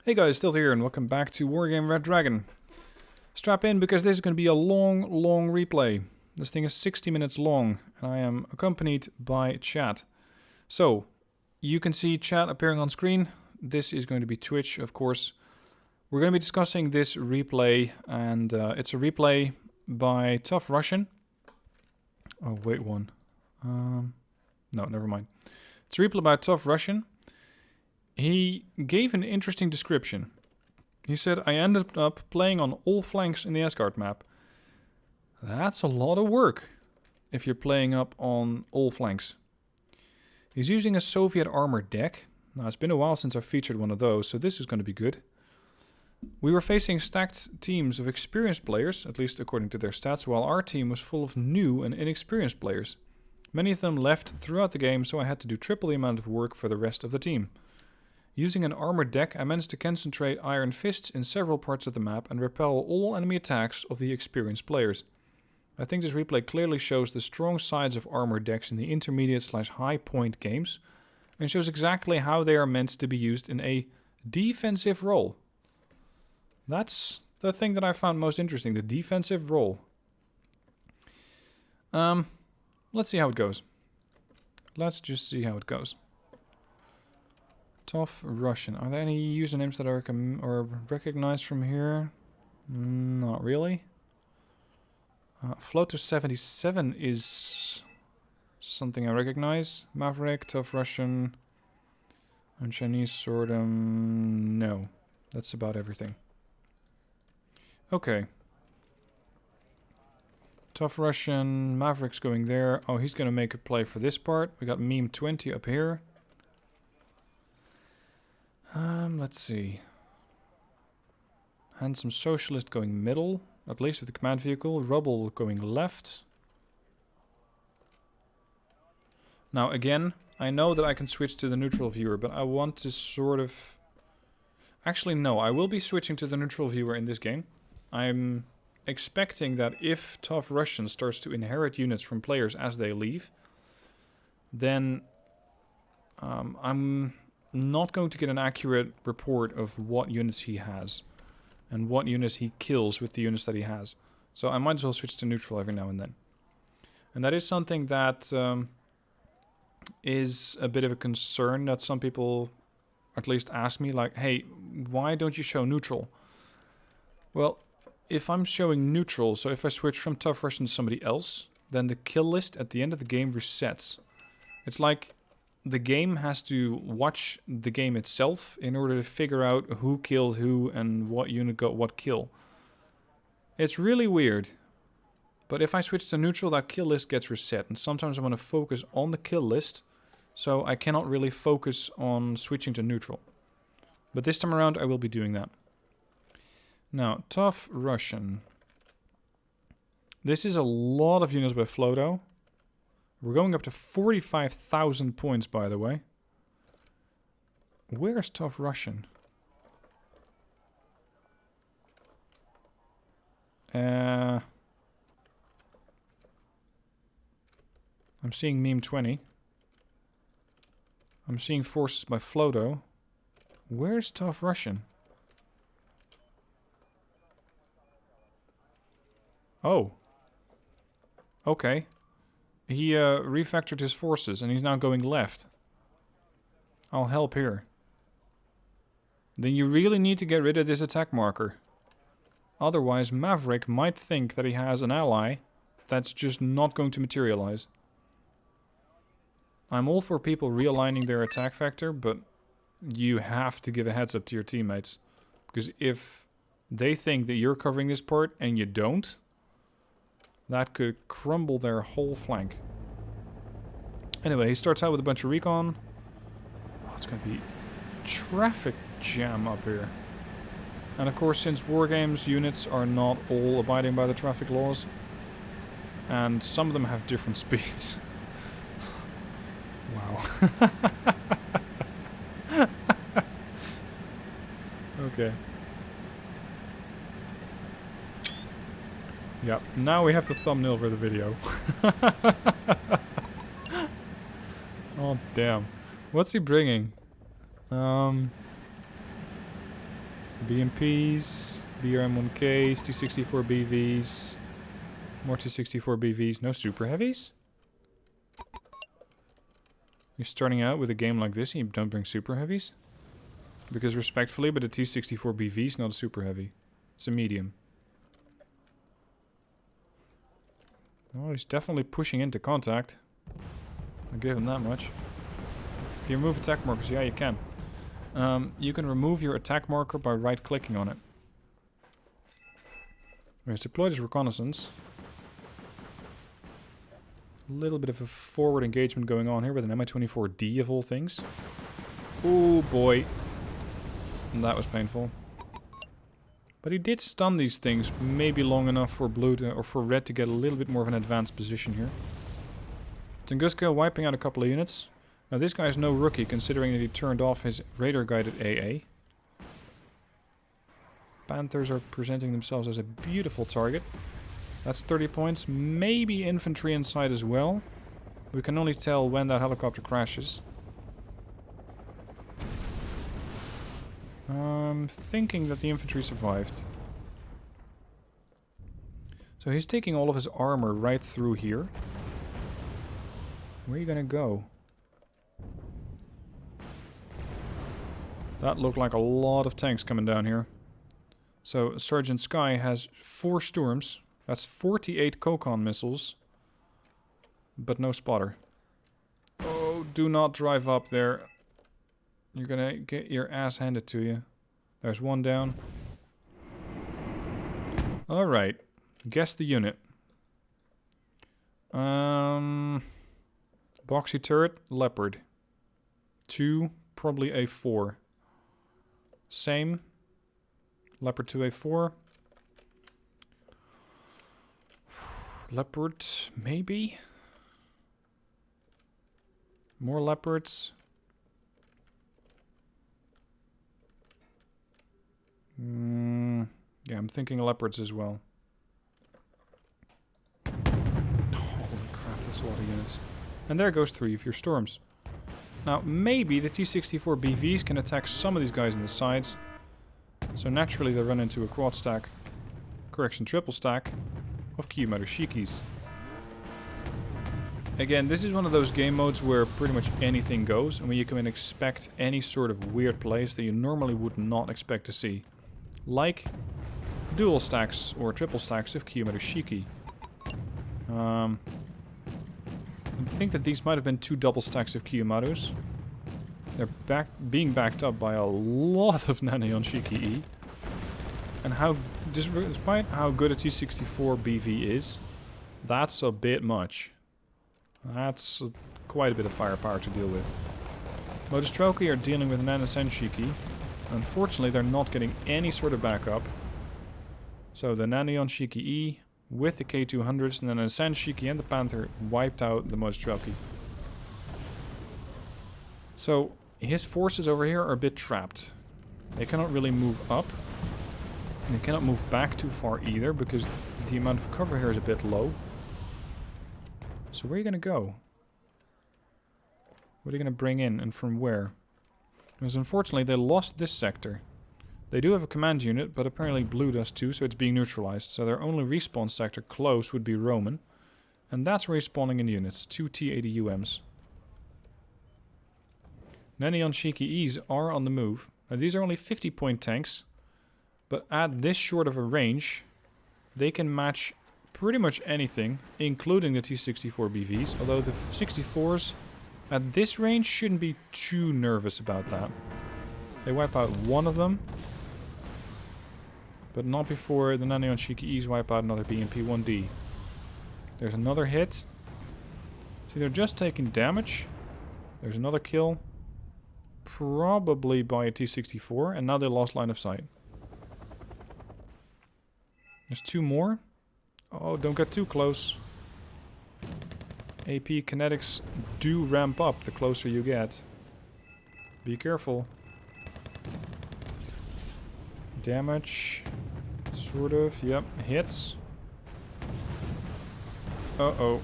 Hey guys, still here and welcome back to Wargame Brendryen. Strap in because this is going to be a long replay. This thing is 60 minutes long and I am accompanied by chat. So, you can see chat appearing on screen. This is going to be Twitch, of course. We're going to be discussing this replay and it's a replay by Tough Russian. Oh, wait one. No, never mind. It's a replay by Tough Russian. He gave an interesting description. He said, I ended up playing on all flanks in the Asgard map. That's a lot of work if you're playing up on all flanks. He's using a Soviet armor deck. Now, it's been a while since I've featured one of those, so this is going to be good. We were facing stacked teams of experienced players, at least according to their stats, while our team was full of new and inexperienced players. Many of them left throughout the game, so I had to do triple the amount of work for the rest of the team. Using an armored deck, I managed to concentrate Iron Fists in several parts of the map and repel all enemy attacks of the experienced players. I think this replay clearly shows the strong sides of armored decks in the intermediate/high point games, and shows exactly how they are meant to be used in a defensive role. That's the thing that I found most interesting, the defensive role. Let's see how it goes. Let's just see how it goes. Tough Russian. Are there any usernames that are recognized from here? Not really. Float to 77 is something I recognize. Maverick, Tough Russian, and Chinese Swordom. No, that's about everything. Okay. Tough Russian, Maverick's going there. Oh, he's going to make a play for this part. We got Meme 20 up here. Let's see. Handsome Socialist going middle, at least with the command vehicle. Rubble going left. Now again, I know that I can switch to the neutral viewer, but I want to sort of... Actually no, I will be switching to the neutral viewer in this game. I'm expecting that if Tough Russian starts to inherit units from players as they leave, then I'm not going to get an accurate report of what units he has and what units he kills with the units that he has. So I might as well switch to neutral every now and then. And that is something that is a bit of a concern that some people at least ask me, like, hey, why don't you show neutral? Well, if I'm showing neutral, so if I switch from Tough Russian to somebody else, then the kill list at the end of the game resets. It's like the game has to watch the game itself in order to figure out who killed who and what unit got what kill. It's really weird. But if I switch to neutral, that kill list gets reset. And sometimes I want to focus on the kill list, so I cannot really focus on switching to neutral. But this time around, I will be doing that. Now, Tough Russian. This is a lot of units by Floto. We're going up to 45,000 points, by the way. Where's Tough Russian? I'm seeing Meme 20. I'm seeing forces by Floto. Where's Tough Russian? Oh. Okay. He refactored his forces and he's now going left. I'll help here. Then you really need to get rid of this attack marker. Otherwise, Maverick might think that he has an ally that's just not going to materialize. I'm all for people realigning their attack factor, but you have to give a heads up to your teammates. Because if they think that you're covering this part and you don't, that could crumble their whole flank. Anyway, he starts out with a bunch of recon. Oh, it's going to be traffic jam up here. And of course, since Wargames units are not all abiding by the traffic laws, and some of them have different speeds. Wow. Okay. Yeah, now we have the thumbnail for the video. Oh, damn. What's he bringing? BMPs, BRM1Ks, T64 BVs, more T64 BVs, no super heavies? You're starting out with a game like this and you don't bring super heavies? Because respectfully, but the T64 BV is not a super heavy. It's a medium. Oh, he's definitely pushing into contact. I'll give him that much. Can you remove attack markers? Yeah, you can. You can remove your attack marker by right-clicking on it. He's deployed his reconnaissance. A little bit of a forward engagement going on here with an Mi-24D of all things. Oh boy. And that was painful. But he did stun these things maybe long enough for blue to, or for red to get a little bit more of an advanced position here. Tunguska wiping out a couple of units. Now this guy is no rookie considering that he turned off his radar guided AA. Panthers are presenting themselves as a beautiful target. That's 30 points. Maybe infantry inside as well. We can only tell when that helicopter crashes. I'm thinking that the infantry survived. So he's taking all of his armor right through here. Where are you gonna go? That looked like a lot of tanks coming down here. So Sergeant Sky has 4 Storms. That's 48 Kokon missiles. But no spotter. Oh, do not drive up there. You're gonna get your ass handed to you. There's one down. Alright. Guess the unit. Boxy turret, Leopard. 2, probably a 4. Same. Leopard 2A4. Leopard, maybe? More leopards. Yeah, I'm thinking leopards as well. Holy crap, that's a lot of units. And there goes 3 of your storms. Now, maybe the T-64 BVs can attack some of these guys in the sides. So naturally they run into a quad stack, correction, triple stack of Kiyomaru Shikis. Again, this is one of those game modes where pretty much anything goes, and where you can expect any sort of weird plays that you normally would not expect to see. Like dual stacks or triple stacks of Kiyomaru Shiki. I think that these might have been 2 double stacks of Kiyomarus. They're being backed up by a lot of Nanion Shiki E. And despite how good a T-64 BV is, that's a bit much. That's quite a bit of firepower to deal with. Modestroki are dealing with Nanasen Shiki. Unfortunately, they're not getting any sort of backup. So the Nanion Shiki E with the K200s, and then the Nanasen Shiki and the Panther wiped out the Modestroki. So his forces over here are a bit trapped. They cannot really move up. They cannot move back too far either, because the amount of cover here is a bit low. So where are you going to go? What are you going to bring in, and from where? Because unfortunately they lost this sector. They do have a command unit, but apparently blue does too, so it's being neutralized. So their only respawn sector close would be Roman. And that's where he's spawning in units. 2 T-80 UMs. Nanion Shiki E's are on the move. Now these are only 50-point tanks. But at this short of a range, they can match pretty much anything, including the T-64 BVs. Although the 64s at this range shouldn't be too nervous about that. They wipe out one of them, but not before the Nanion Shiki E's wipe out another BMP-1D. There's another hit. See, they're just taking damage. There's another kill. Probably by a T-64, and now they lost line of sight. There's 2 more. Oh, don't get too close. AP kinetics do ramp up the closer you get. Be careful. Damage. Sort of. Yep. Hits. Uh-oh.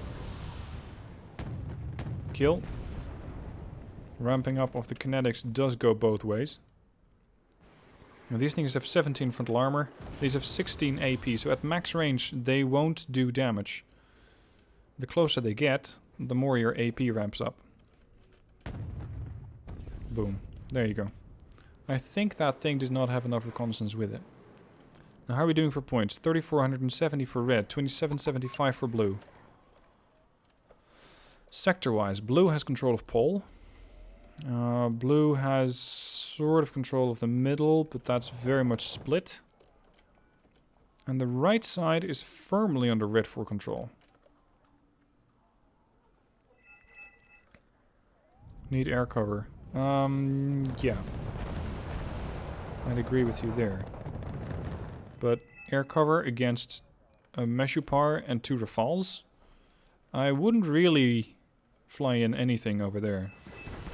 Kill. Ramping up of the kinetics does go both ways. Now, these things have 17 frontal armor. These have 16 AP, so at max range they won't do damage. The closer they get, the more your AP ramps up. Boom. There you go. I think that thing does not have enough reconnaissance with it. Now, how are we doing for points? 3,470 for red, 2,775 for blue. Sector-wise, blue has control of pole. Blue has sort of control of the middle, but that's very much split. And the right side is firmly under red for control. Need air cover. Yeah. I'd agree with you there. But air cover against a Meshupar and 2 Rafales? I wouldn't really fly in anything over there.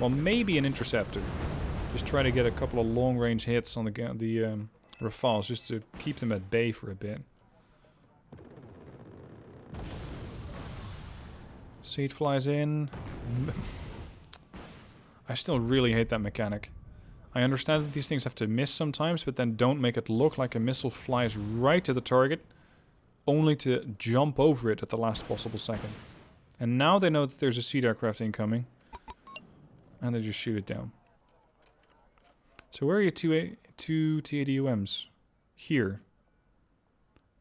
Well, maybe an interceptor. Just try to get a couple of long-range hits on the Rafales, just to keep them at bay for a bit. Seed flies in. I still really hate that mechanic. I understand that these things have to miss sometimes, but then don't make it look like a missile flies right to the target, only to jump over it at the last possible second. And now they know that there's a seed aircraft incoming, and they just shoot it down. So where are your two T-80UMs? Here.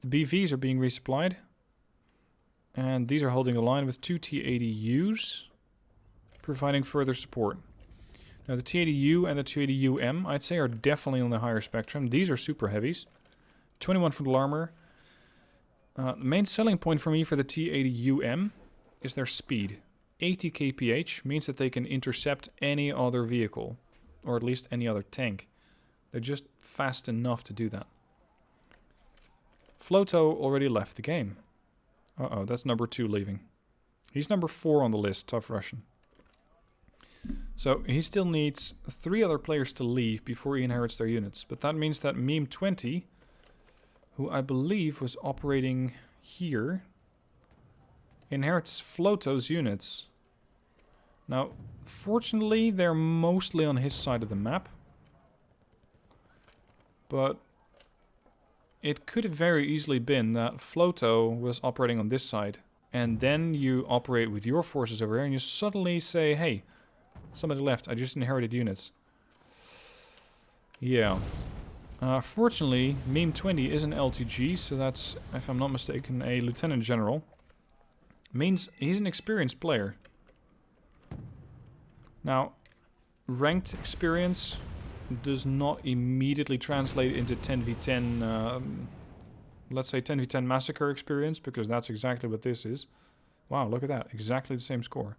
The BVs are being resupplied, and these are holding the line with 2 T-80Us, providing further support. Now the T-80U and the T-80UM, I'd say, are definitely on the higher spectrum. These are super heavies. 21 frontal armor. The main selling point for me for the T-80UM is their speed. 80 kph means that they can intercept any other vehicle, or at least any other tank. They're just fast enough to do that. Floto already left the game. Uh-oh, that's number 2 leaving. He's number 4 on the list, tough Russian. So he still needs 3 other players to leave before he inherits their units. But that means that Meme 20, who I believe was operating here, inherits Floto's units. Now, fortunately, they're mostly on his side of the map. But it could have very easily been that Floto was operating on this side. And then you operate with your forces over here and you suddenly say, hey, somebody left, I just inherited units. Yeah. Fortunately, Meme 20 is an LTG, so that's, if I'm not mistaken, a Lieutenant General. Means he's an experienced player. Now, ranked experience does not immediately translate into 10v10, let's say 10v10 massacre experience, because that's exactly what this is. Wow, look at that, exactly the same score.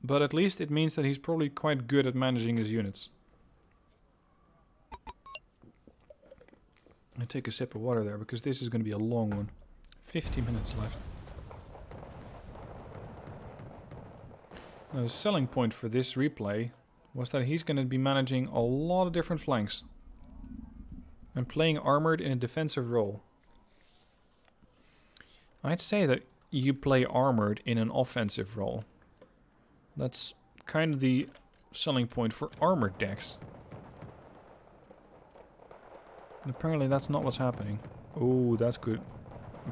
But at least it means that he's probably quite good at managing his units. I take a sip of water there, because this is going to be a long one. 50 minutes left. Now, the selling point for this replay was that he's going to be managing a lot of different flanks. And playing armored in a defensive role. I'd say that you play armored in an offensive role. That's kind of the selling point for armored decks. And apparently that's not what's happening. Oh, that's good.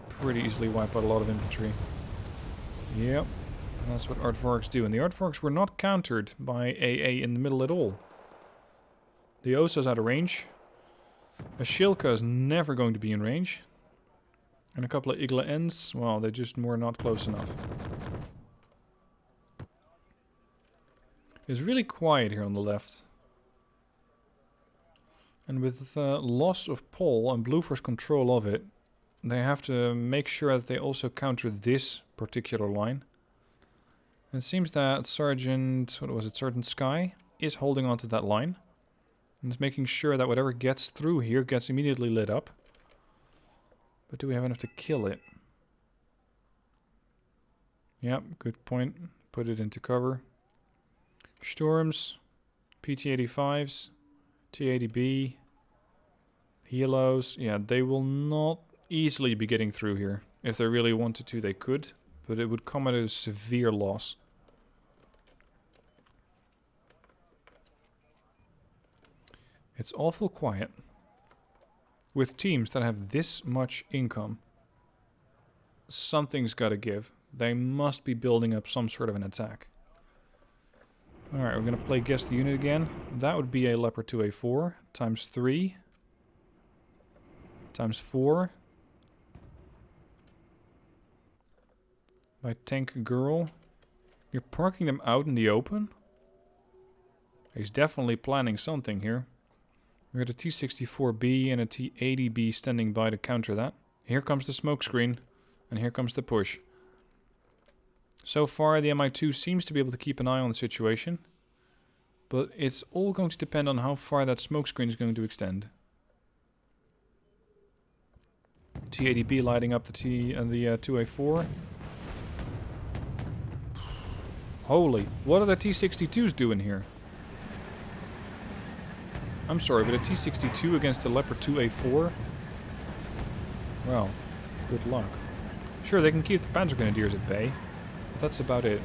Pretty easily wipe out a lot of infantry. Yep. That's what Aardvarks do. And the Aardvarks were not countered by AA in the middle at all. The Osa's out of range. A Shilka is never going to be in range. And a couple of Igla Ends, well, they just were not close enough. It's really quiet here on the left. And with loss of pole and Blue Force control of it, they have to make sure that they also counter this particular line. And it seems that Sergeant Sky is holding onto that line. And is making sure that whatever gets through here gets immediately lit up. But do we have enough to kill it? Yep, good point. Put it into cover. Storms, PT-85s, T-80B, Helos. Yeah, they will not easily be getting through here. If they really wanted to, they could. But it would come at a severe loss. It's awful quiet. With teams that have this much income, something's got to give. They must be building up some sort of an attack. Alright, we're going to play Guess the Unit again. That would be a Leopard 2A4 times 3 times 4 by Tank Girl. You're parking them out in the open? He's definitely planning something here. We got a T-64B and a T-80B standing by to counter that. Here comes the smoke screen, and here comes the push. So far, the MI2 seems to be able to keep an eye on the situation, but it's all going to depend on how far that smoke screen is going to extend. T-80B lighting up the 2A4. Holy, what are the T-62s doing here? I'm sorry, but a T-62 against the Leopard 2A4? Well, good luck. Sure, they can keep the Panzer Grenadiers at bay, but that's about it.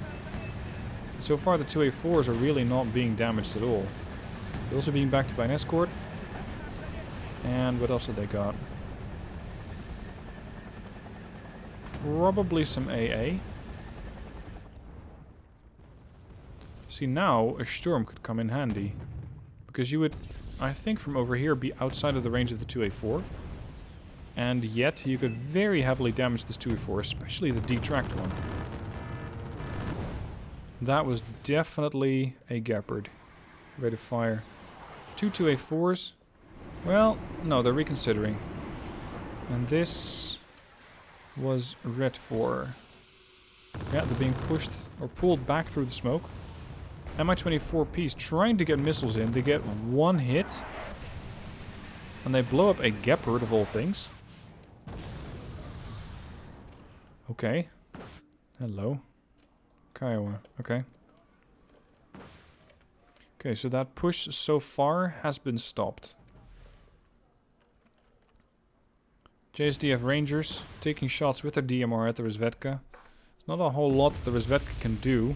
So far, the 2A4s are really not being damaged at all. They're also being backed by an escort. And what else have they got? Probably some AA. See, now a Sturm could come in handy. Because you would, I think, from over here be outside of the range of the 2A4. And yet, you could very heavily damage this 2A4, especially the detracked one. That was definitely a Gepard. Ready to fire. 2A4s. Well, no, they're reconsidering. And this was Red 4. Yeah, they're being pushed or pulled back through the smoke. Mi-24P's trying to get missiles in. They get one hit. And they blow up a Gepard of all things. Okay. Hello. Kiowa. Okay. Okay, so that push so far has been stopped. JSDF Rangers taking shots with their DMR at the Rozvedka. There's not a whole lot that the Rozvedka can do.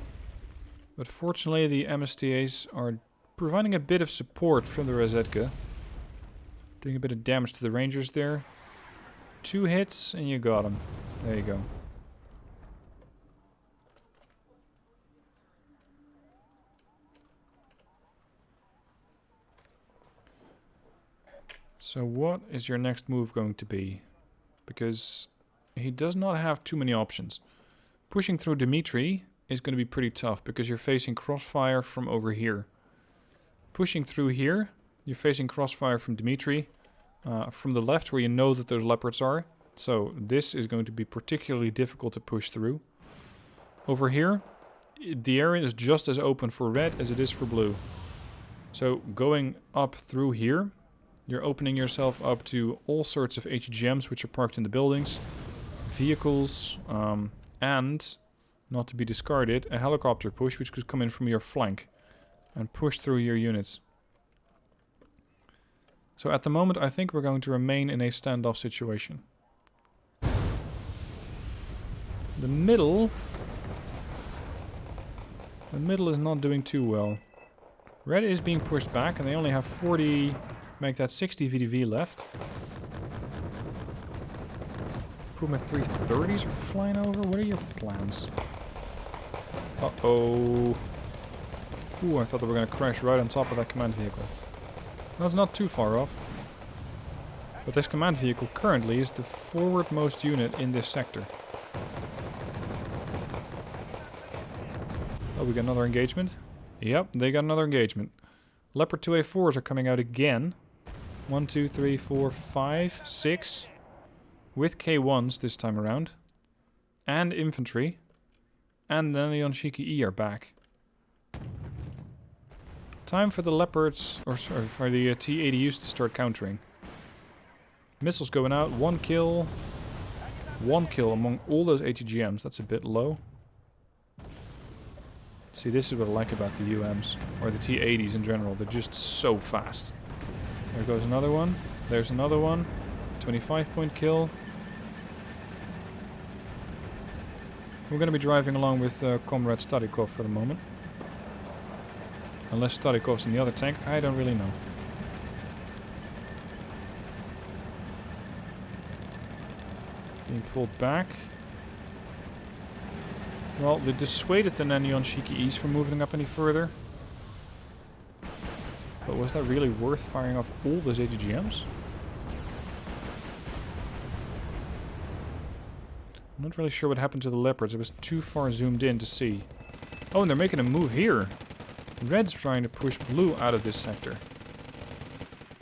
But fortunately the MSTAs are providing a bit of support from the Rozvedka. Doing a bit of damage to the Rangers there. 2 hits and you got them. There you go. So what is your next move going to be? Because he does not have too many options. Pushing through Dimitri is going to be pretty tough because you're facing crossfire from over here. Pushing through here, you're facing crossfire from Dimitri, from the left where you know that those leopards are. So this is going to be particularly difficult to push through. Over here, the area is just as open for red as it is for blue. So going up through here, you're opening yourself up to all sorts of HGMs which are parked in the buildings, vehicles, and, not to be discarded, a helicopter push which could come in from your flank and push through your units. So at the moment I think we're going to remain in a standoff situation. The middle is not doing too well. Red is being pushed back and they only have 40... Make that 60 VDV left. Puma 330s are flying over. What are your plans? Uh-oh. Ooh, I thought they were going to crash right on top of that command vehicle. That's not too far off. But this command vehicle currently is the forwardmost unit in this sector. Oh, we got another engagement? Yep, they got another engagement. Leopard 2A4s are coming out again. 1, 2, 3, 4, 5, 6. With K1s this time around. And infantry. And then the Yonshiki E are back. Time for the Leopards, or sorry, for the T-80Us to start countering. Missiles going out, 1 kill. 1 kill among all those ATGMs, that's a bit low. See, this is what I like about the UMs, or the T-80s in general, they're just so fast. There goes another one, there's another one, 25-point kill. We're going to be driving along with Comrade Starikov for the moment. Unless Starikov's in the other tank, I don't really know. Being pulled back. Well, they dissuaded the Neon Shiki-E's from moving up any further. But was that really worth firing off all those AGGMs? I'm not really sure what happened to the leopards. It was too far zoomed in to see. Oh, and they're making a move here. Red's trying to push blue out of this sector.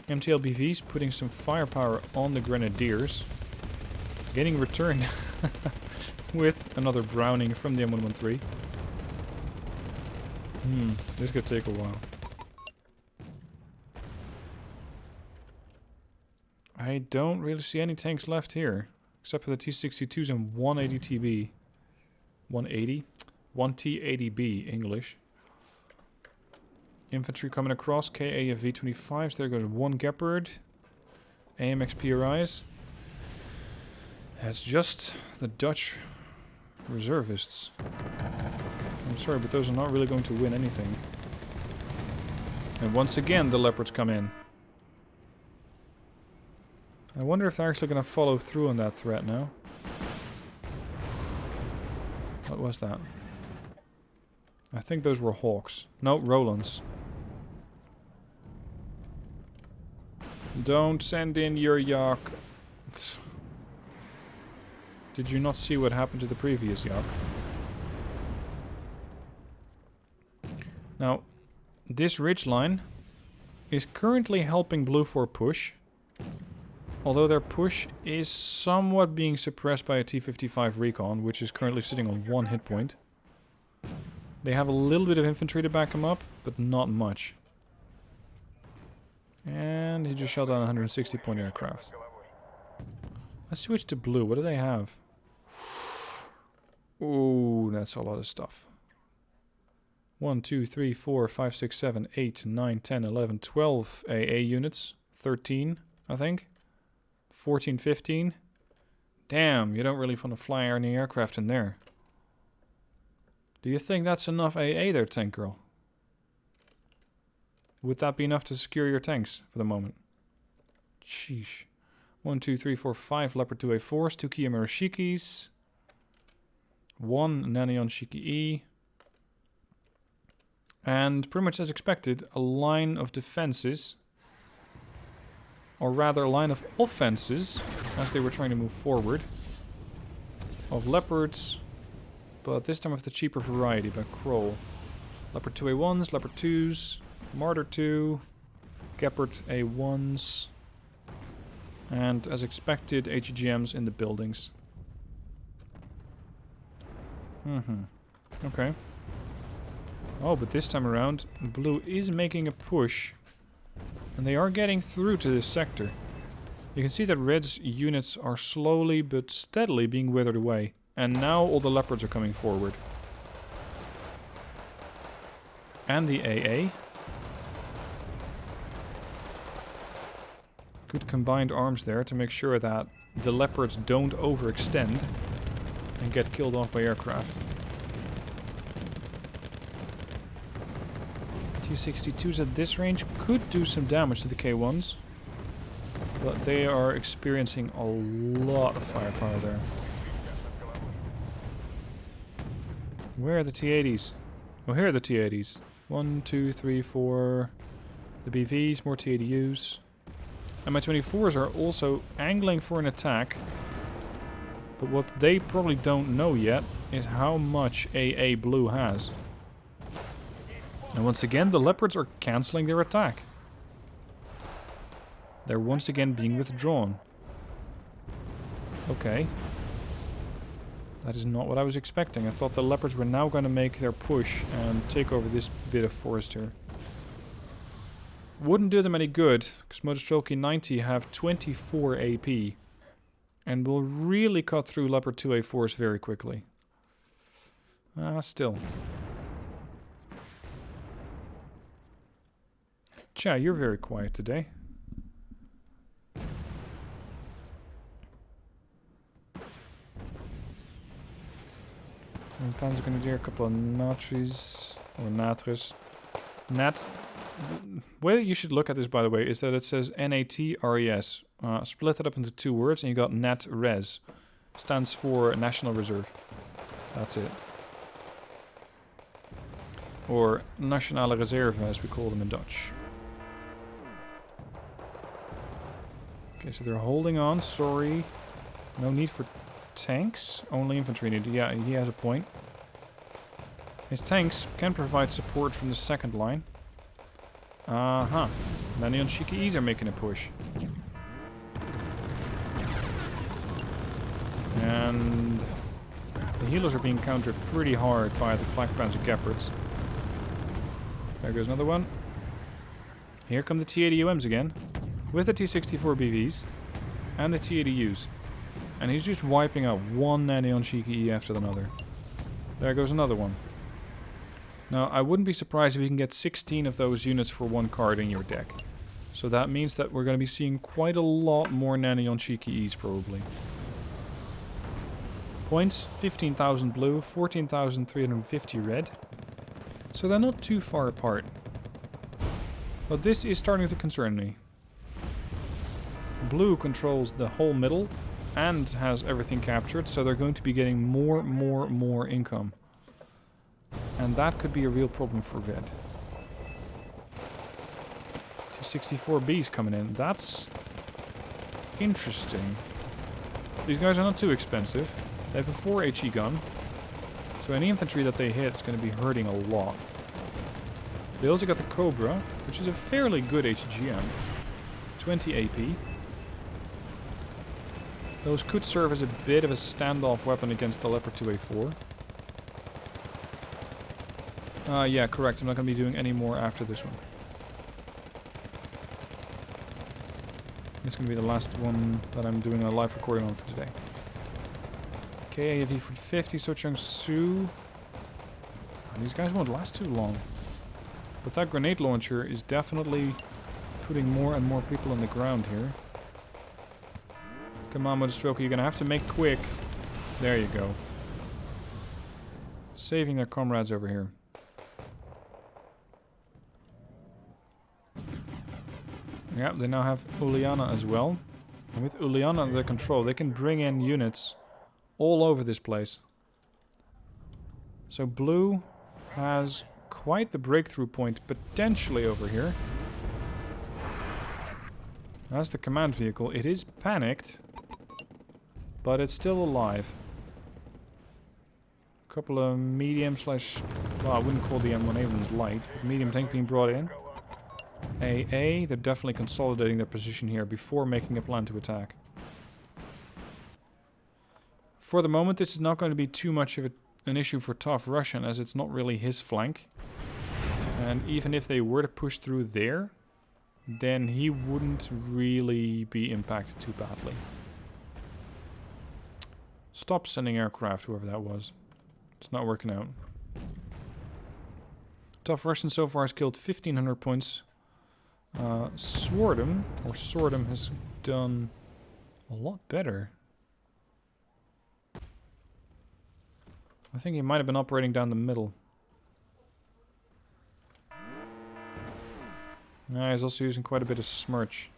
MTLBV's putting some firepower on the Grenadiers. Getting returned with another Browning from the M113. This could take a while. I don't really see any tanks left here. Except for the T-62s and 180 TB. 180? 1T80B English. Infantry coming across. KAF V25s. There goes one Gepard. AMX PRIs. That's just the Dutch reservists. I'm sorry, but those are not really going to win anything. And once again, the leopards come in. I wonder if they're actually going to follow through on that threat now. What was that? I think those were Hawks. No, Rolands. Don't send in your Yak. Did you not see what happened to the previous Yak? Now, this ridgeline is currently helping Blue 4 push. Although their push is somewhat being suppressed by a T-55 Recon, which is currently sitting on 1 hit point. They have a little bit of infantry to back them up, but not much. And he just shot down a 160 point aircraft. Let's switch to blue. What do they have? Ooh, that's a lot of stuff. 1, 2, 3, 4, 5, 6, 7, 8, 9, 10, 11, 12 AA units. 13, I think. 14, 15. Damn, you don't really want to fly any aircraft in there. Do you think that's enough AA there, tank girl? Would that be enough to secure your tanks for the moment? Sheesh. 1, 2, 3, 4, 5 Leopard 2A4s, 2 Kia Murashikis, 1 Nanion Shiki-E. And pretty much as expected, a line of defenses. Or rather, a line of offenses, as they were trying to move forward. Of Leopards, but this time of the cheaper variety by Kroll. Leopard 2A1s, Leopard 2s, Martyr 2, Gepard A1s, and as expected, HGMs in the buildings. Okay. Oh, but this time around, Blue is making a push. And they are getting through to this sector. You can see that Red's units are slowly but steadily being withered away. And now all the Leopards are coming forward. And the AA. Good combined arms there to make sure that the Leopards don't overextend and get killed off by aircraft. T-62s at this range could do some damage to the K1s. But they are experiencing a lot of firepower there. Where are the T-80s? Oh, here are the T-80s. 1, 2, 3, 4. The BVs, more T-80Us. And my 24s are also angling for an attack. But what they probably don't know yet is how much AA Blue has. And once again, the Leopards are cancelling their attack. They're once again being withdrawn. Okay. That is not what I was expecting. I thought the Leopards were now going to make their push and take over this bit of forest here. Wouldn't do them any good, because Motostrelki 90 have 24 AP. And will really cut through Leopard 2A4s very quickly. Still. Cha, you're very quiet today. And Panzer Grenadier, a couple of Natris, or Natris. The way that you should look at this, by the way, is that it says N-A-T-R-E-S. Split it up into 2 words and you got Nat Res. Stands for National Reserve. That's it. Or Nationale Reserve, as we call them in Dutch. Okay, so they're holding on. Sorry. No need for tanks. Only infantry needed. Yeah, he has a point. His tanks can provide support from the second line. Uh-huh. Then the Unshikis are making a push. And the healers are being countered pretty hard by the Flak Panzer Geppards. There goes another one. Here come the T-80UMs again. With the T-64 BVs. And the T-80Us. And he's just wiping out one nanny Unshiki after another. There goes another one. Now, I wouldn't be surprised if you can get 16 of those units for one card in your deck. So that means that we're going to be seeing quite a lot more nanny Unshiki probably. Points, 15,000 blue, 14,350 red. So they're not too far apart. But this is starting to concern me. Blue controls the whole middle and has everything captured, so they're going to be getting more income. And that could be a real problem for red. T-64B's coming in. That's interesting. These guys are not too expensive. They have a 4 HE gun. So any infantry that they hit is going to be hurting a lot. They also got the Cobra, which is a fairly good HGM. 20 AP. Those could serve as a bit of a standoff weapon against the Leopard 2A4. Yeah, correct. I'm not going to be doing any more after this one. This is going to be the last one that I'm doing a live recording on for today. Okay, AFV for 50, Sochang Su. Oh, these guys won't last too long. But that grenade launcher is definitely putting more and more people on the ground here. Come on, Motorstroker, you're going to have to make quick. There you go. Saving their comrades over here. Yeah, they now have Uliana as well. And with Uliana under their control, they can bring in units all over this place. So blue has quite the breakthrough point potentially over here. That's the command vehicle. It is panicked, but it's still alive. A couple of medium slash... well, I wouldn't call the M1 Abrams light, but medium tank being brought in. AA, they're definitely consolidating their position here before making a plan to attack. For the moment, this is not going to be too much of an issue for Tough Russian, as it's not really his flank. And even if they were to push through there, then he wouldn't really be impacted too badly. Stop sending aircraft, whoever that was. It's not working out. Tough Russian so far has killed 1,500 points. Swordom has done a lot better. I think he might have been operating down the middle. He's also using quite a bit of Smirch.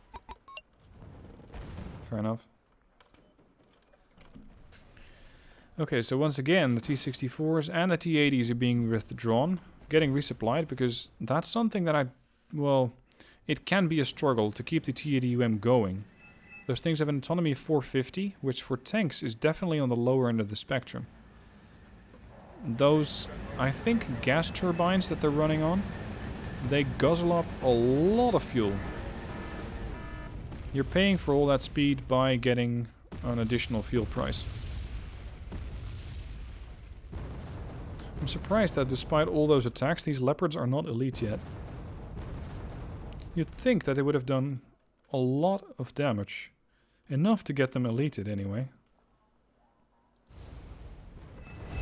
Fair enough. Okay, so once again, the T-64s and the T-80s are being withdrawn, getting resupplied, because that's something that well, it can be a struggle to keep the T-80UM going. Those things have an autonomy of 450, which for tanks is definitely on the lower end of the spectrum. Those, I think, gas turbines that they're running on, they guzzle up a lot of fuel. You're paying for all that speed by getting an additional fuel price. I'm surprised that despite all those attacks, these Leopards are not elite yet. You'd think that they would have done a lot of damage. Enough to get them elated anyway.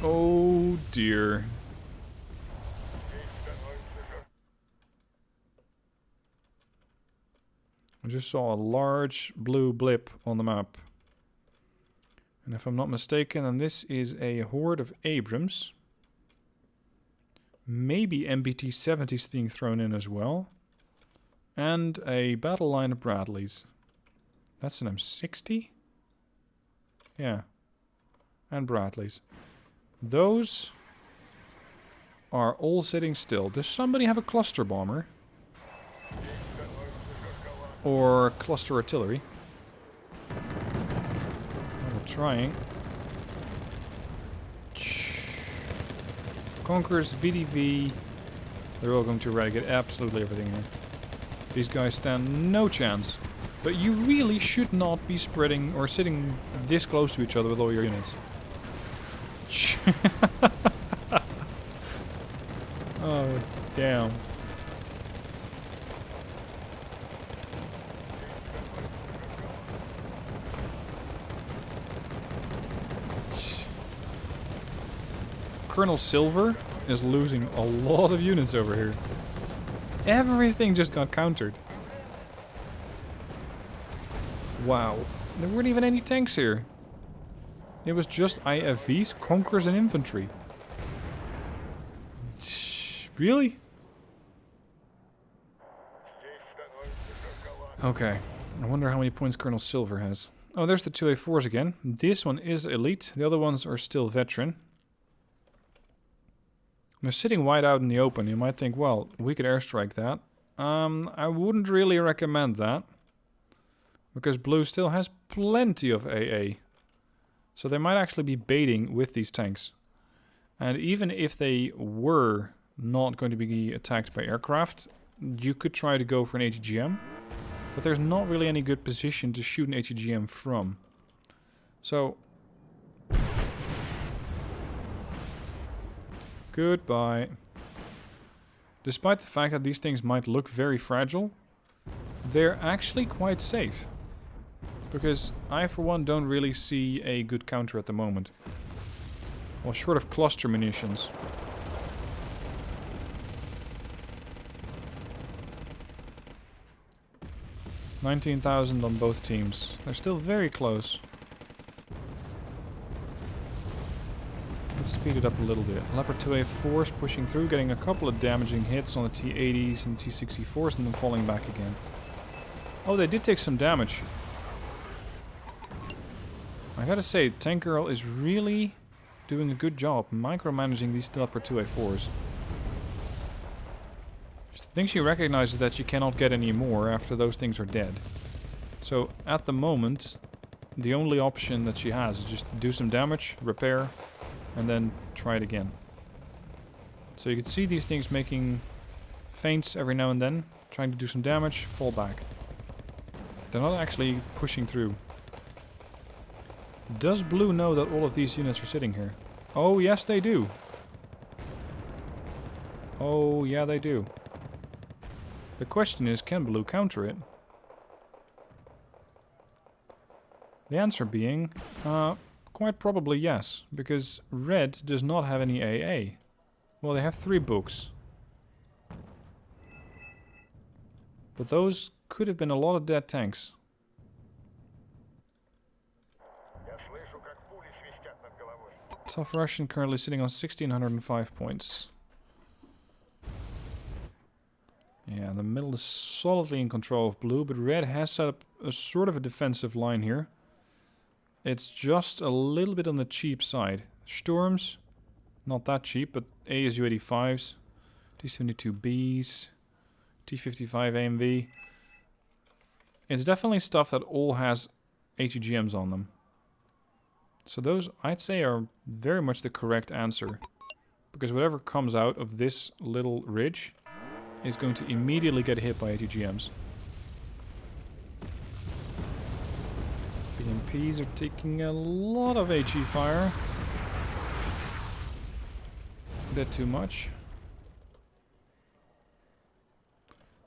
Oh dear. I just saw a large blue blip on the map. And if I'm not mistaken, then this is a horde of Abrams. Maybe MBT-70s being thrown in as well. And a battle line of Bradleys. That's an M60? Yeah. and Bradleys. Those are all sitting still. Does somebody have a cluster bomber? Or cluster artillery? I'm trying. Conkers, VDV. They're all going to eradicate absolutely everything here. These guys stand no chance. But you really should not be spreading or sitting this close to each other with all your units. Oh, damn. Colonel Silver is losing a lot of units over here. Everything just got countered. Wow. There weren't even any tanks here. It was just IFVs, Conkers, and infantry. Really? Okay. I wonder how many points Colonel Silver has. Oh, there's the 2A4s again. This one is elite. The other ones are still veteran. They're sitting wide out in the open. You might think, well, we could airstrike that. I wouldn't really recommend that. Because blue still has plenty of AA. So they might actually be baiting with these tanks. And even if they were not going to be attacked by aircraft, you could try to go for an ATGM. But there's not really any good position to shoot an ATGM from. So... goodbye. Despite the fact that these things might look very fragile, they're actually quite safe. Because I, for one, don't really see a good counter at the moment. Well, short of cluster munitions. $19,000 on both teams. They're still very close. Let's speed it up a little bit. Leopard 2A4s pushing through, getting a couple of damaging hits on the T80s and T64s and then falling back again. Oh, they did take some damage. I gotta say, Tank Girl is really doing a good job micromanaging these Leopard 2A4s. I think she recognizes that she cannot get any more after those things are dead. So, at the moment, the only option that she has is just do some damage, repair, and then try it again. So you can see these things making feints every now and then, trying to do some damage, fall back. They're not actually pushing through. Does blue know that all of these units are sitting here? Oh, yes they do. Oh, yeah they do. The question is, can blue counter it? The answer being, quite probably yes, because red does not have any AA. Well, they have 3 books. But those could have been a lot of dead tanks. Tough Russian currently sitting on 1605 points. Yeah, the middle is solidly in control of blue, but red has set up a sort of a defensive line here. It's just a little bit on the cheap side. Storms, not that cheap, but ASU 85s, T72Bs, T55 AMV. It's definitely stuff that all has ATGMs on them. So those, I'd say, are very much the correct answer. Because whatever comes out of this little ridge is going to immediately get hit by ATGMs. BMPs are taking a lot of HE fire. A bit too much.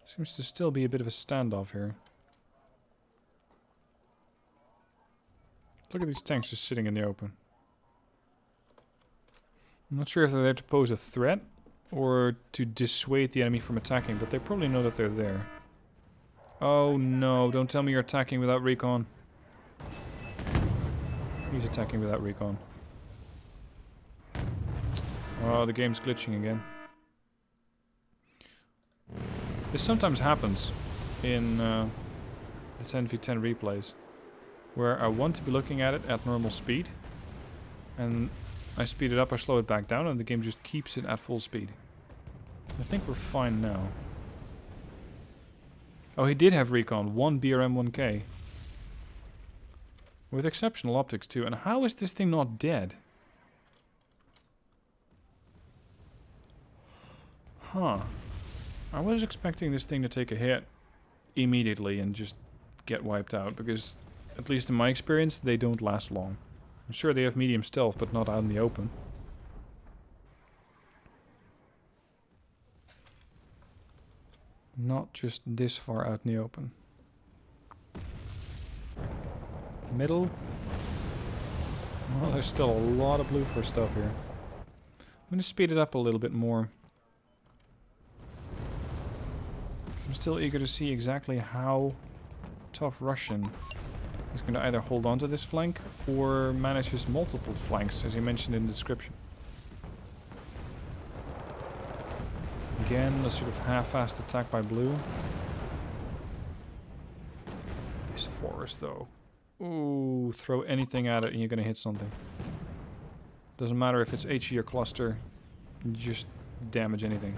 Seems to still be a bit of a standoff here. Look at these tanks just sitting in the open. I'm not sure if they're there to pose a threat or to dissuade the enemy from attacking, but they probably know that they're there. Oh no, don't tell me you're attacking without recon. He's attacking without recon. Oh, the game's glitching again. This sometimes happens in the 10v10 replays, where I want to be looking at it at normal speed, And I speed it up, I slow it back down, and the game just keeps it at full speed. I think we're fine now. Oh, he did have recon. 1 BRM 1K. With exceptional optics too. And how is this thing not dead? Huh. I was expecting this thing to take a hit immediately and just get wiped out. Because, at least in my experience, they don't last long. I'm sure they have medium stealth, but not out in the open. Not just this far out in the open. Middle. Well, there's still a lot of blue for stuff here. I'm going to speed it up a little bit more. I'm still eager to see exactly how tough Russian is going to either hold on to this flank or manage his multiple flanks, as he mentioned in the description. Again, a sort of half-assed attack by blue. This forest, though. Ooh, throw anything at it and you're going to hit something. Doesn't matter if it's HE or cluster. Just damage anything.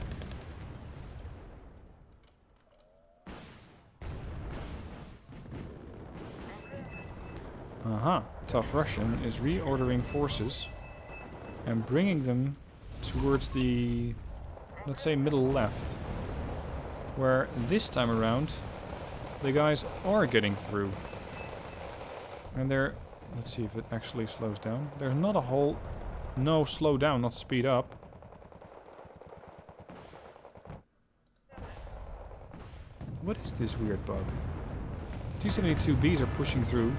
Aha. Tough Russian is reordering forces and bringing them towards the, let's say, middle left. Where this time around, the guys are getting through. And they're... Let's see if it actually slows down. There's not a whole... No, slow down, not speed up. What is this weird bug? T-72Bs are pushing through.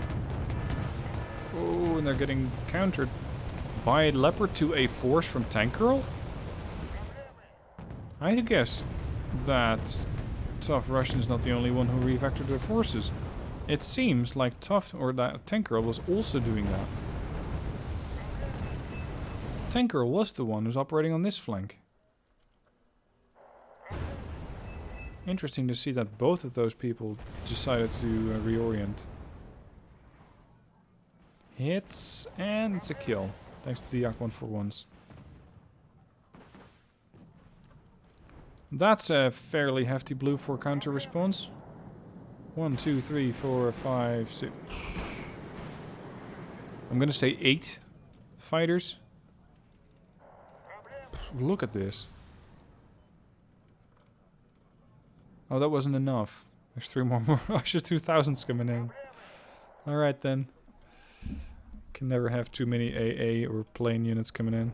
Oh, and they're getting countered by Leopard to a force from Tank Girl? I guess that Tough Russian is not the only one who refactored their forces. It seems like Tough, or that Tank Girl, was also doing that. Tank Girl was the one who's operating on this flank. Interesting to see that both of those people decided to reorient. Hits, and it's a kill. Thanks to the Yak-141s. That's a fairly hefty blue for counter response. 1, 2, 3, 4, 5, 6. I'm gonna say 8 fighters. Look at this. Oh, that wasn't enough. There's 3 more Russia 2000s coming in. Alright then. Can never have too many AA or plane units coming in.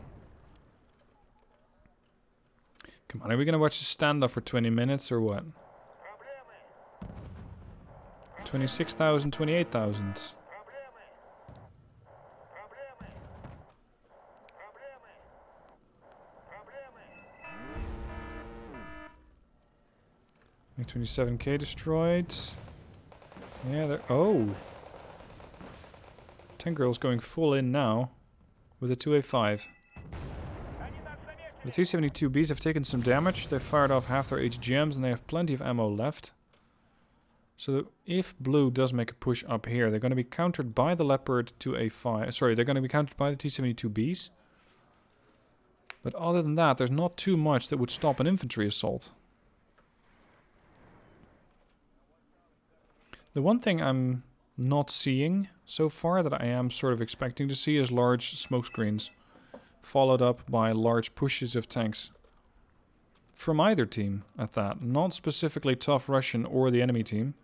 Come on, are we gonna watch a standoff for 20 minutes or what? 26,000, 28,000. Make 27k destroyed. Yeah, they're... Oh! Tank Girl's going full in now with a 2A5. The T-72Bs have taken some damage. They've fired off half their HGMs and they have plenty of ammo left. So if blue does make a push up here, they're going to be countered by the Leopard 2A5. Sorry, they're going to be countered by the T-72Bs. But other than that, there's not too much that would stop an infantry assault. The one thing I'm not seeing so far that I am sort of expecting to see is large smoke screens, followed up by large pushes of tanks. From either team, at that. Not specifically Tough Russian or the enemy team.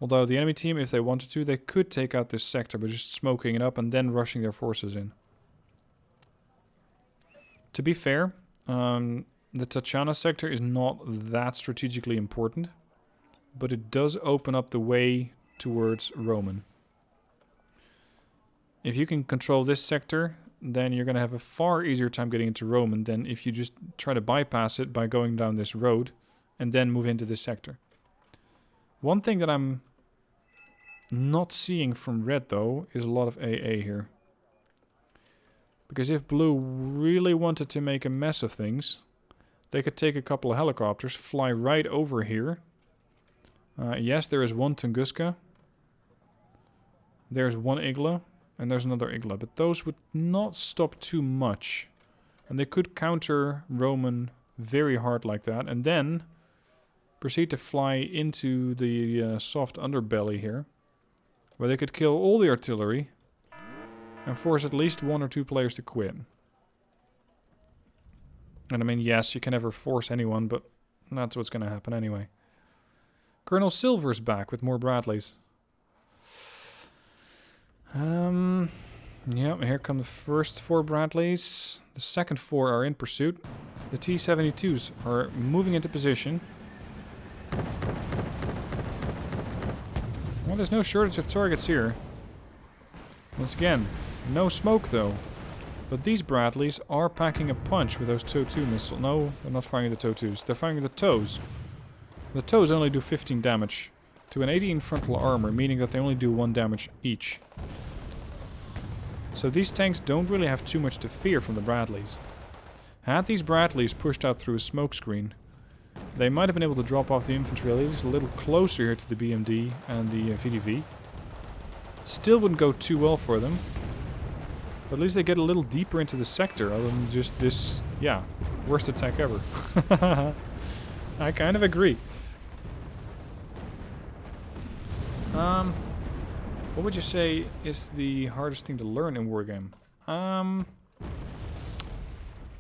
Although the enemy team, if they wanted to, they could take out this sector by just smoking it up and then rushing their forces in. To be fair, the Tachana sector is not that strategically important, but it does open up the way towards Roman. If you can control this sector, then you're going to have a far easier time getting into Roman than if you just try to bypass it by going down this road and then move into this sector. One thing that I'm not seeing from red, though, is a lot of AA here. Because if blue really wanted to make a mess of things, they could take a couple of helicopters, fly right over here. Yes, there is one Tunguska. There's one Igla. And there's another Igla, but those would not stop too much. And they could counter Roman very hard like that, and then proceed to fly into the soft underbelly here, where they could kill all the artillery and force at least 1 or 2 players to quit. And I mean, yes, you can never force anyone, but that's what's going to happen anyway. Colonel Silver's back with more Bradleys. Yeah, here come the first 4 Bradleys. The second 4 are in pursuit. The T-72s are moving into position. Well, there's no shortage of targets here. Once again, no smoke though. But these Bradleys are packing a punch with those TOW-2 missiles. No, they're not firing the TOW-2s. They're firing the TOWs. The TOWs only do 15 damage to an 18 frontal armor, meaning that they only do 1 damage each. So these tanks don't really have too much to fear from the Bradleys. Had these Bradleys pushed out through a smoke screen, they might have been able to drop off the infantry at least a little closer here to the BMD and the VDV. Still wouldn't go too well for them. But at least they get a little deeper into the sector other than just this, yeah, worst attack ever. I kind of agree. What would you say is the hardest thing to learn in Wargame?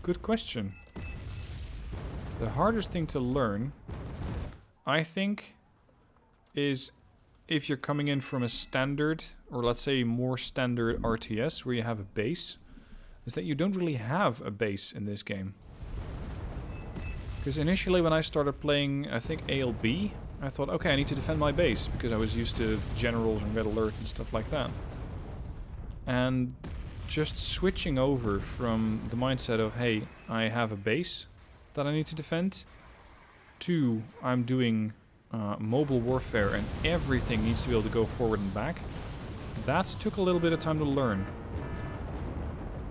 Good question. The hardest thing to learn, I think, is if you're coming in from a standard, or let's say more standard RTS, where you have a base, is that you don't really have a base in this game. Because initially when I started playing, I think ALB, I thought, okay, I need to defend my base, because I was used to generals and red alert and stuff like that. And just switching over from the mindset of, hey, I have a base that I need to defend, to I'm doing mobile warfare and everything needs to be able to go forward and back, that took a little bit of time to learn.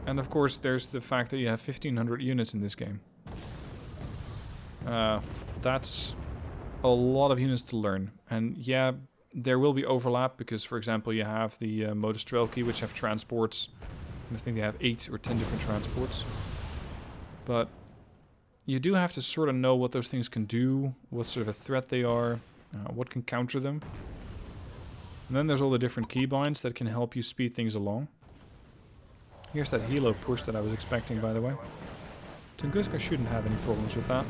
And of course there's the fact that you have 1500 units in this game. That's a lot of units to learn. And yeah, there will be overlap because, for example, you have the Motostrelki, which have transports. And I think they have 8 or 10 different transports. But you do have to sort of know what those things can do, what sort of a threat they are, what can counter them. And then there's all the different keybinds that can help you speed things along. Here's that helo push that I was expecting, by the way. Tunguska shouldn't have any problems with that.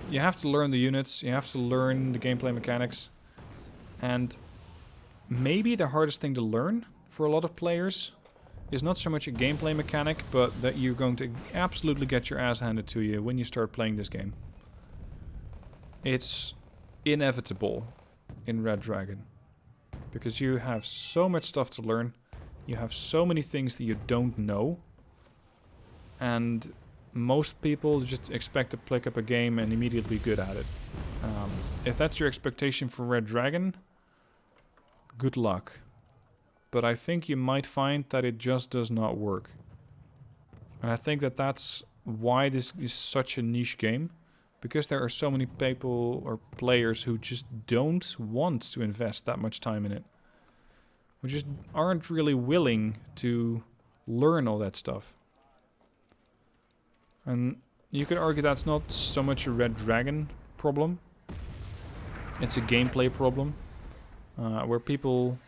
You have to learn the units, you have to learn the gameplay mechanics. And maybe the hardest thing to learn for a lot of players is not so much a gameplay mechanic, but that you're going to absolutely get your ass handed to you when you start playing this game. It's inevitable in Red Dragon. Because you have so much stuff to learn, you have so many things that you don't know, and most people just expect to pick up a game and immediately be good at it. If that's your expectation for Red Dragon, good luck. But I think you might find that it just does not work. And I think that that's why this is such a niche game. Because there are so many people or players who just don't want to invest that much time in it. Who just aren't really willing to learn all that stuff. And you could argue that's not so much a Red Dragon problem. It's a gameplay problem. Where people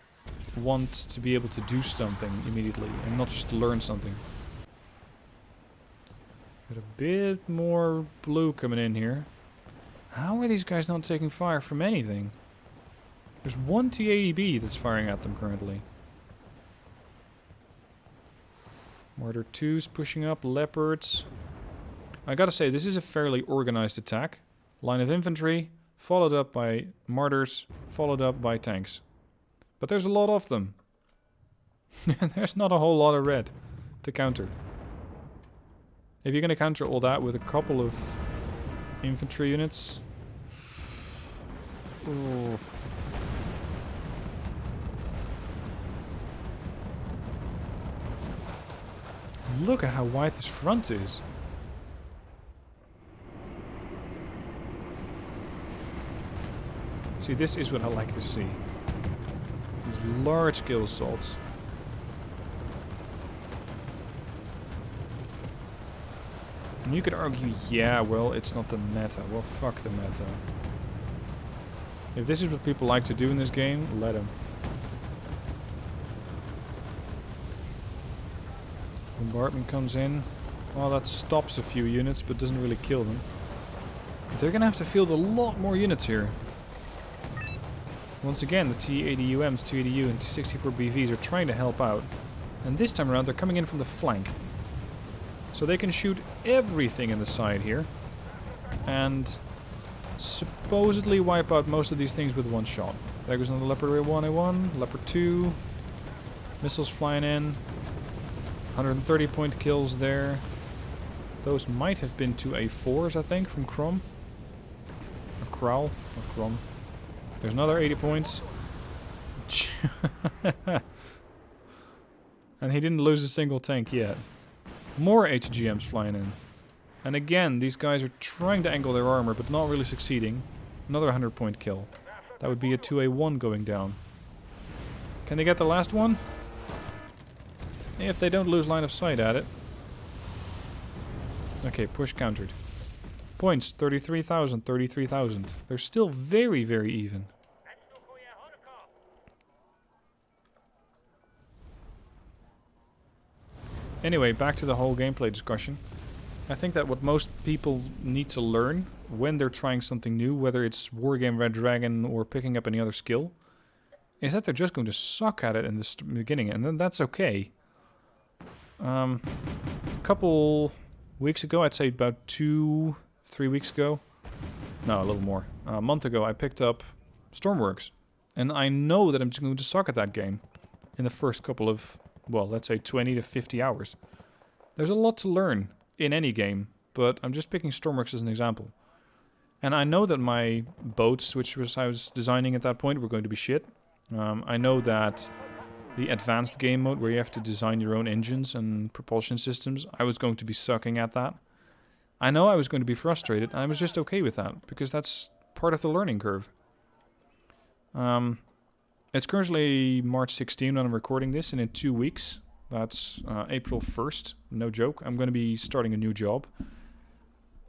want to be able to do something immediately and not just learn something. Got a bit more blue coming in here. How are these guys not taking fire from anything? There's one TAEB that's firing at them currently. Mortar 2's pushing up, leopards. I gotta say, this is a fairly organized attack. Line of infantry, followed up by martyrs, followed up by tanks. But there's a lot of them. There's not a whole lot of red to counter. If you're going to counter all that with a couple of infantry units... Ooh. Look at how wide this front is. See, this is what I like to see. These large-scale assaults. And you could argue, yeah, well, it's not the meta. Well, fuck the meta. If this is what people like to do in this game, let them. Bombardment comes in. Well, that stops a few units, but doesn't really kill them. They're gonna have to field a lot more units here. Once again, the T80UMs, T80U, and T64BVs are trying to help out. And this time around, they're coming in from the flank. So they can shoot everything in the side here. And supposedly wipe out most of these things with one shot. There goes another Leopard 1A1, Leopard 2. Missiles flying in. 130 point kills there. Those might have been 2A4s, I think, from Crom. Or Crowl, not Crom. There's another 80 points. And he didn't lose a single tank yet. More HGMs flying in. And again, these guys are trying to angle their armor, but not really succeeding. Another 100 point kill. That would be a 2A1 going down. Can they get the last one? If they don't lose line of sight at it. Okay, push countered. Points, 33,000, 33,000. They're still very, very even. Anyway, back to the whole gameplay discussion. I think that what most people need to learn when they're trying something new, whether it's Wargame Red Dragon or picking up any other skill, is that they're just going to suck at it in the beginning, and then that's okay. A couple weeks ago, I'd say about 2-3 weeks ago, no, a little more, a month ago, I picked up Stormworks, and I know that I'm just going to suck at that game in the first couple of, well, let's say 20 to 50 hours. There's a lot to learn in any game, but I'm just picking Stormworks as an example. And I know that my boats, which I was designing at that point, were going to be shit. I know that the advanced game mode, where you have to design your own engines and propulsion systems, I was going to be sucking at that. I know I was going to be frustrated, and I was just okay with that, because that's part of the learning curve. It's currently March 16 when I'm recording this, and in 2 weeks, that's April 1st, no joke, I'm going to be starting a new job.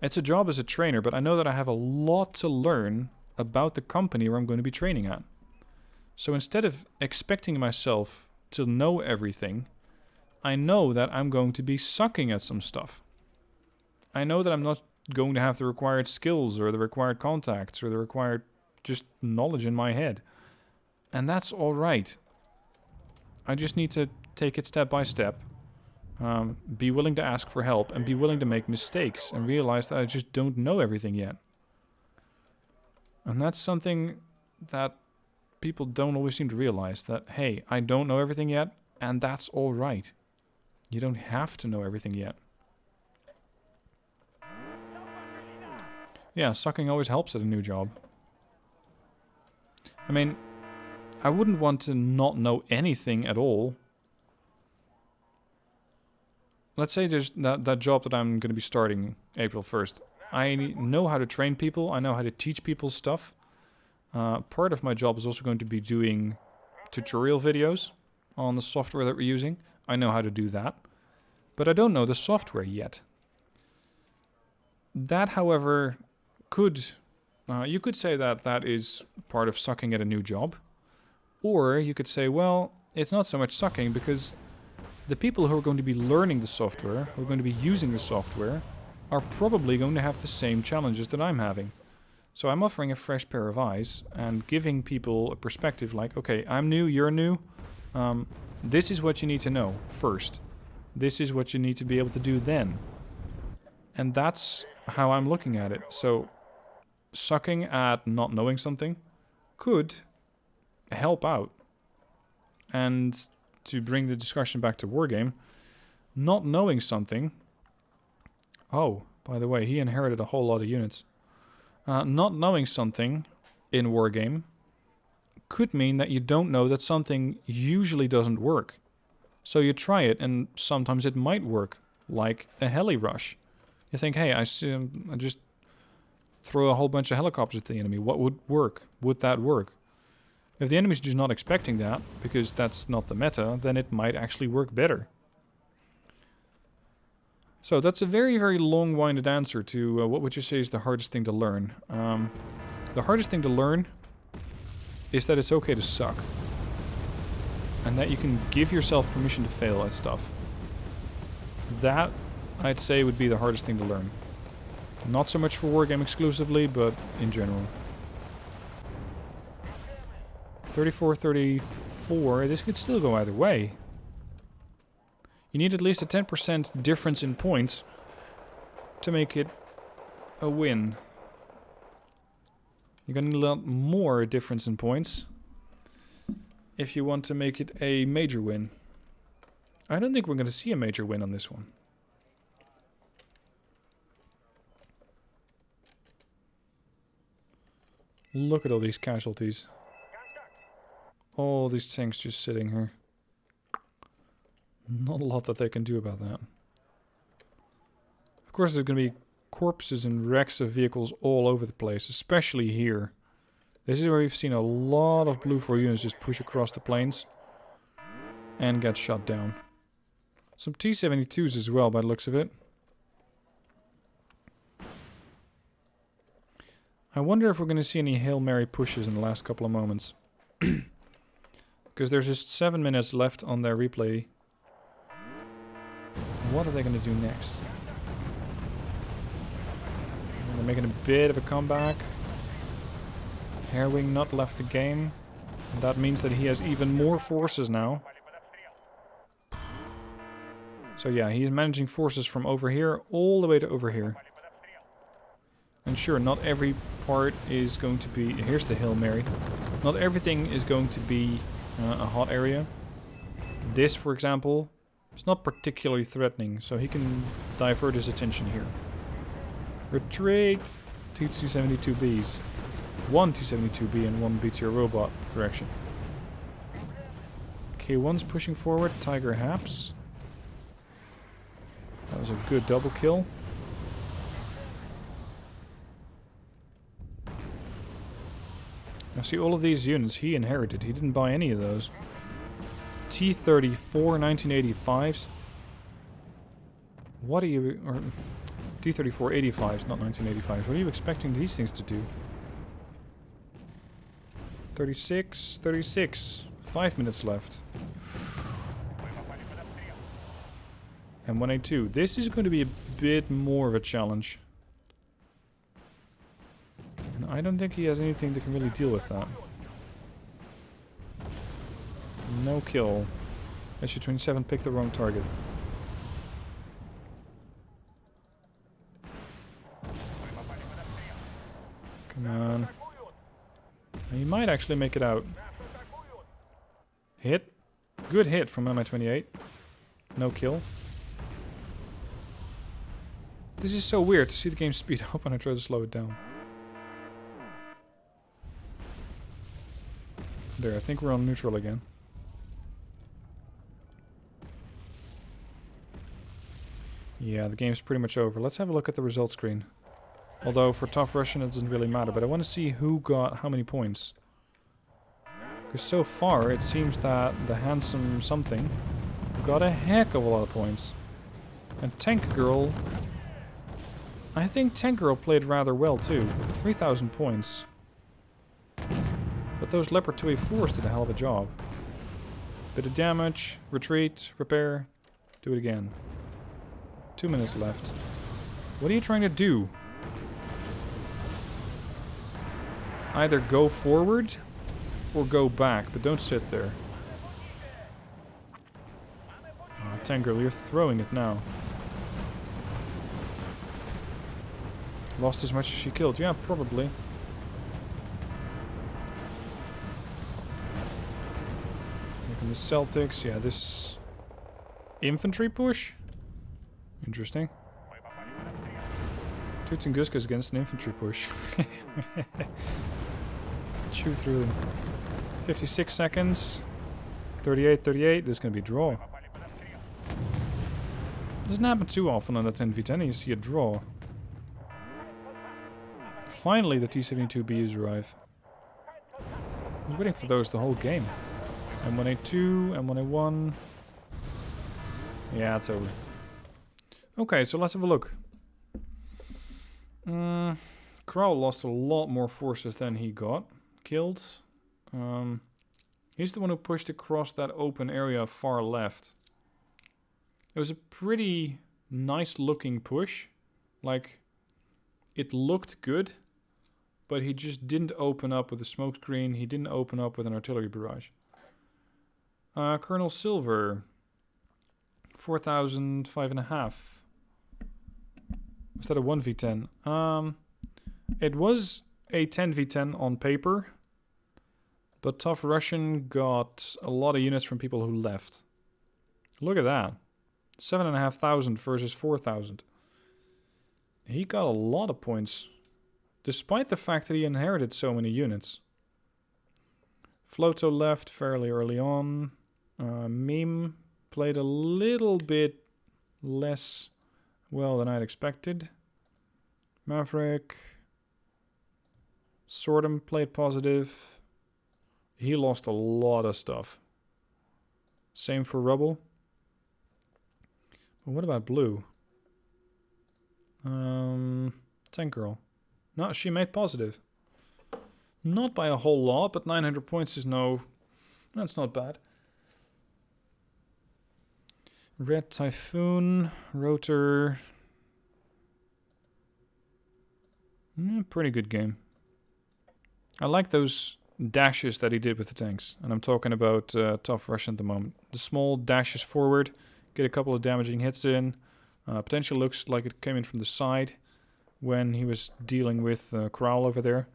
It's a job as a trainer, but I know that I have a lot to learn about the company where I'm going to be training at. So instead of expecting myself to know everything, I know that I'm going to be sucking at some stuff. I know that I'm not going to have the required skills or the required contacts or the required just knowledge in my head. And that's all right. I just need to take it step by step, be willing to ask for help, and be willing to make mistakes and realize that I just don't know everything yet. And that's something that people don't always seem to realize, that, hey, I don't know everything yet, and that's all right. You don't have to know everything yet. Yeah, sucking always helps at a new job. I mean, I wouldn't want to not know anything at all. Let's say there's that job that I'm going to be starting April 1st. I know how to train people. I know how to teach people stuff. Part of my job is also going to be doing tutorial videos on the software that we're using. I know how to do that. But I don't know the software yet. That, however, could... you could say that that is part of sucking at a new job. Or you could say, well, it's not so much sucking, because the people who are going to be learning the software, who are going to be using the software, are probably going to have the same challenges that I'm having. So I'm offering a fresh pair of eyes and giving people a perspective like, okay, I'm new, you're new. This is what you need to know first. This is what you need to be able to do then. And that's how I'm looking at it. So sucking at not knowing something could help out. And to bring the discussion back to Wargame, not knowing something... Oh, by the way, he inherited a whole lot of units. Not knowing something in Wargame could mean that you don't know that something usually doesn't work. So you try it, and sometimes it might work, like a heli rush. You think, hey, I just throw a whole bunch of helicopters at the enemy. What would work? Would that work? If the enemy's just not expecting that, because that's not the meta, then it might actually work better. So that's a very, very long-winded answer to what would you say is the hardest thing to learn. The hardest thing to learn is that it's okay to suck. And that you can give yourself permission to fail at stuff. That, I'd say, would be the hardest thing to learn. Not so much for Wargame exclusively, but in general. 34-34, this could still go either way. You need at least a 10% difference in points to make it a win. You're gonna need a lot more difference in points if you want to make it a major win. I don't think we're gonna see a major win on this one. Look at all these casualties. All these tanks just sitting here. Not a lot that they can do about that. Of course, there's going to be corpses and wrecks of vehicles all over the place, especially here. This is where we've seen a lot of Blue 4 units just push across the plains and get shot down. Some T-72s as well, by the looks of it. I wonder if we're going to see any Hail Mary pushes in the last couple of moments. Because there's just 7 minutes left on their replay. What are they going to do next? They're making a bit of a comeback. Hairwing not left the game. That means that he has even more forces now. So yeah, he's managing forces from over here all the way to over here. And sure, not every part is going to be... Here's the Hail Mary. Not everything is going to be a hot area. This, for example... It's not particularly threatening, so he can divert his attention here. Retreat! 2 272Bs. 1 272B and 1 BTR robot. Correction. K1's pushing forward. Tiger Haps. That was a good double kill. Now see, all of these units he inherited. He didn't buy any of those. T-34 1985s. What are you... Or T-34 85s, not 1985s. What are you expecting these things to do? 36, 36. 5 minutes left. And 182. This is going to be a bit more of a challenge. And I don't think he has anything that can really deal with that. No kill. SU-27 picked the wrong target. Come on. He might actually make it out. Hit. Good hit from Mi-28. No kill. This is so weird to see the game speed up when I try to slow it down. There, I think we're on neutral again. Yeah, the game's pretty much over. Let's have a look at the results screen. Although for Tough Russian it doesn't really matter, but I want to see who got how many points. Because so far it seems that the handsome something got a heck of a lot of points. And Tank Girl... I think Tank Girl played rather well too. 3,000 points. But those Leopard 2A4s did a hell of a job. Bit of damage, retreat, repair, do it again. 2 minutes left. What are you trying to do? Either go forward or go back, but don't sit there. Oh, Tank Girl, you're throwing it now. Lost as much as she killed. Yeah, probably. Look at the Celtics. Yeah, this... Infantry push? Interesting. Toots and Guskas against an infantry push. Chew through them. 56 seconds. 38, 38. This is going to be a draw. Doesn't happen too often on that 10v10. You see a draw. Finally, the T-72Bs arrive. I was waiting for those the whole game. M1A2, M1A1. Yeah, it's over. Okay, so let's have a look. Crow lost a lot more forces than he got killed. He's the one who pushed across that open area far left. It was a pretty nice looking push. Like, it looked good, but he just didn't open up with a smoke screen. He didn't open up with an artillery barrage. Colonel Silver, 4,000, 5.5. Was that a 1v10? It was a 10v10 on paper, but Tough Russian got a lot of units from people who left. Look at that. 7,500 versus 4,000. He got a lot of points, despite the fact that he inherited so many units. Floto left fairly early on. Meme played a little bit less well than I'd expected. Maverick. Sordom played positive. He lost a lot of stuff. Same for Rubble. But what about Blue? Tank Girl. No, she made positive. Not by a whole lot, but 900 points is no... That's not bad. Red Typhoon. Rotor. Pretty good game. I like those dashes that he did with the tanks. And I'm talking about Tough Russian at the moment. The small dashes forward. Get a couple of damaging hits in. Potentially looks like it came in from the side when he was dealing with Corral over there.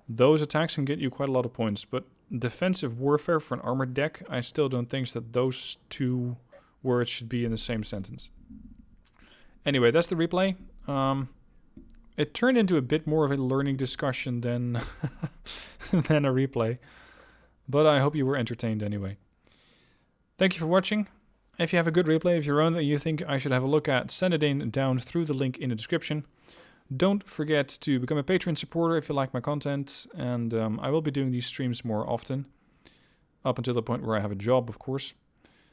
Those attacks can get you quite a lot of points. But defensive warfare for an armored deck, I still don't think that those two words should be in the same sentence. Anyway, that's the replay. It turned into a bit more of a learning discussion than, than a replay. But I hope you were entertained anyway. Thank you for watching. If you have a good replay of your own that you think I should have a look at, send it in down through the link in the description. Don't forget to become a Patreon supporter if you like my content. And I will be doing these streams more often. Up until the point where I have a job, of course.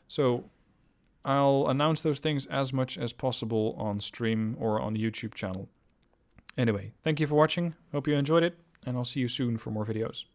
So I'll announce those things as much as possible on stream or on the YouTube channel. Anyway, thank you for watching. Hope you enjoyed it. And I'll see you soon for more videos.